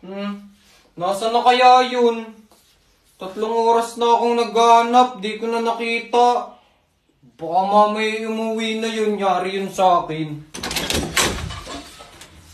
Nasaan na kaya yun? 3 oras na akong naghahanap, di ko na nakita. Baka mamaya umuwi na yun, yari yun sa akin.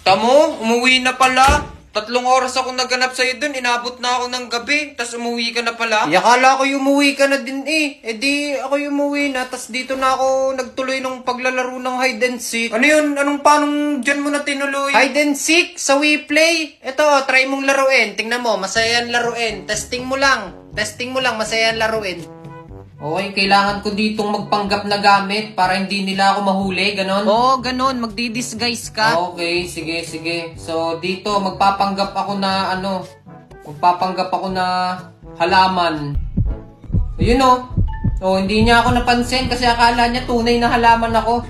Tamo, umuwi na pala. 3 oras akong naghanap sa'yo dun, inabot na ako ng gabi, tas umuwi ka na pala. Akala ko umuwi ka na din eh. Eh di ako umuwi na, tas dito na ako nagtuloy ng paglalaro ng hide and seek. Ano yun? Paanong dyan mo na tinuloy? Hide and seek sa WePlay. Ito, try mong laruin. Tingnan mo, masaya yan laruin. Testing mo lang, masaya yan laruin. Okay, kailangan ko ditong magpanggap na gamit para hindi nila ako mahuli, ganon? Oo, ganon. Magdi-disguise ka. Okay, sige. So, dito, magpapanggap ako na, halaman. Ayun o. Oh, hindi niya ako napansin kasi akala niya tunay na halaman ako.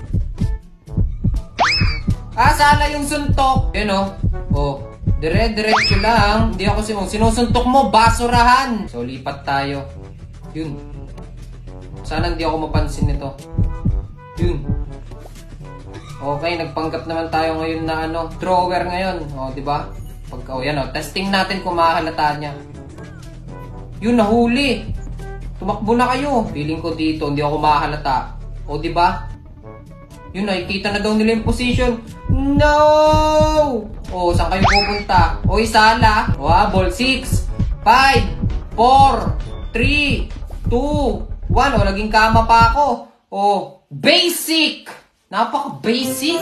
Sala yung suntok. Ayun o. Oh, diretso lang. Hindi ako sinusuntok mo, basurahan. So, lipat tayo. Yun. Sana hindi ako mapansin nito. Yun. Okay, nagpanggap naman tayo ngayon na drawer ngayon. O, di ba? Yan testing natin kung mahalata niya. Yun, nahuli. Tumakbo na kayo. Feeling ko dito, hindi ako mahalata. O, di ba? Yun, nakikita na daw nila yung position. No! O, saan kayo pupunta? O, isala. O, ball 6, 5, 4, 3, 2, 1, naging kama pa ako. Basic! Napaka-basic!